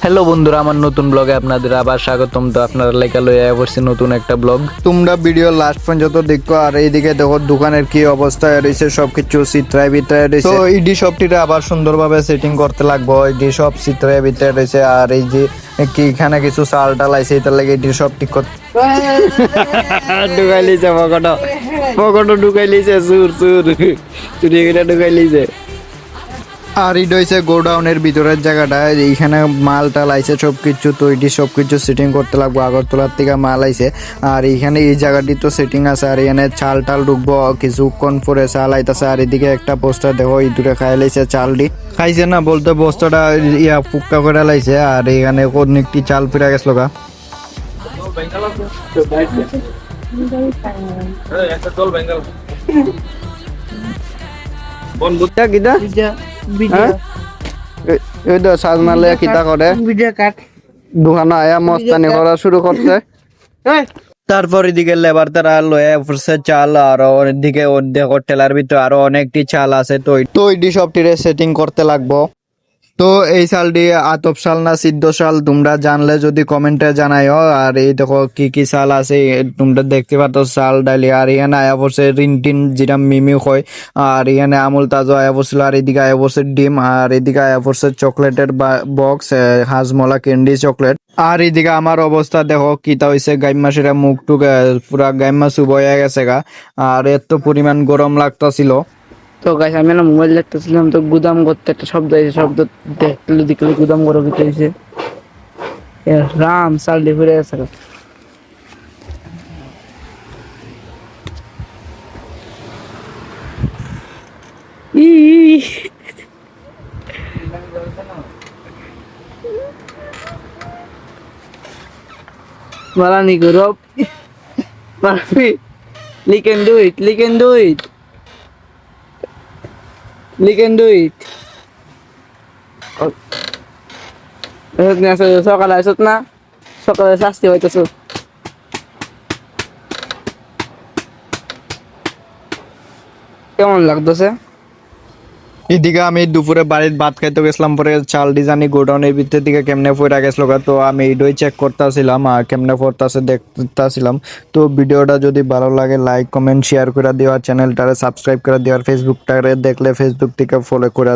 Hello বন্ধুরা, আমার নতুন ব্লগে আপনাদের আবার স্বাগতম। তো আপনারা লেখা লইয়া পড়ছি নতুন একটা ব্লগ। তোমরা ভিডিও লাস্ট পর্যন্ত দেখো। আর এইদিকে দেখো দোকানের কি অবস্থা রয়েছে, সবকিছু চিত্রায় ভিতরে রয়েছে। তো ইডি সবটিতে আবার সুন্দরভাবে সেটিং করতে লাগবো। ইডি সব চিত্রায় ভিতরে রয়েছে। আর এই যে কি এখানে কিছু চাল টাল আছে, এটার লাগে ইডি সব ঠিক করতে ঢুকাই লিছে পকটো ঢুকাই লিছে, চুর চুর চুরি করে ঢুকাই লিছে। আর এটা হচ্ছে গোডাউনের ভিতরের জায়গাটা, এইখানে মাল টাল আইছে সবকিছু। তো এটি সবকিছু সেটিং করতে লাগবো, আগরতলার থেকে মাল আইছে। আর এইখানে এই জায়গাটি তো সেটিং আছে। আর এখানে চাল টাল ঢুকবো, কিছুক্ষণ পরে চাল আইতাছে। আর এদিকে একটা পোস্টার দেখো, এই দূরে খাই লাইছে চালটি, খাইছে না বলতে বস্তাটা ফুক্কা করে লাইছে। আর এখানে অনেকটি চাল ফিরা গেছিল গা। সাজনালে কিতা করে দোকানে আয়া মস্তানি করা শুরু করছে। তারপর এদিকে লেবার তারা লয়ে পড়ছে চাল। আর ওদিকে দেখো টেলার ভিতরে আরো অনেকটি চাল আছে। তো এটি সবটিরে সেটিং করতে লাগবো। তো এই চালটি আতপ চাল না সিদ্ধ চাল, তোমরা জানলে যদি কমেন্টে জানাইও। আর এই দেখো কি কি চাল আছে তোমরা দেখতে পাচ্ছ, চাল ডালি। আর এখানে আয়া পড়ছে রিনটিন, যেটা মিমি হয়। আর এখানে আমুল তাজা আয়া পড়ছিল। আর এদিকে আয়া পড়ছে ডিম। আর এদিকে আয়া পড়ছে চকলেটের বক্স, হাজমলা ক্যান্ডি চকলেট। আর এদিকে আমার অবস্থা দেখো কিতা হয়েছে, গাইমা সেটা মুখ টুক পুরা গাইমা চুব হয়ে গেছে গা। আর এত পরিমাণ গরম লাগতাছিল। তো গাইস আমি না মোবাইল দেখতেছিলাম, তো গুদাম করতে একটা শব্দ হয়েছে, শব্দ দেখলে গুদাম করে দিতেছে। রাম সাল ঘুরে গেছে। মালা নি করো, we can do it, we can do it, we can do it. সকালে আসত না, সকালে শাস্তি হইতেছ। কেমন লাগতেছে? এদিকে আমি দুপুরে বাড়ির ভাত খাইতে গেছিলাম, পরে চাল ডিজানি গোডাউনের ভিতর দিকে কেমনে পড়া গেছিল। তো আমি এইটাই চেক করতেছিলাম আর কেমনে পড়তেছে দেখতেছিলাম। তো ভিডিওটা যদি ভালো লাগে লাইক কমেন্ট শেয়ার করে দিও, চ্যানেলটারে সাবস্ক্রাইব করে দিও। আর ফেসবুকটারে দেখলে ফেসবুক থেকে ফলো করে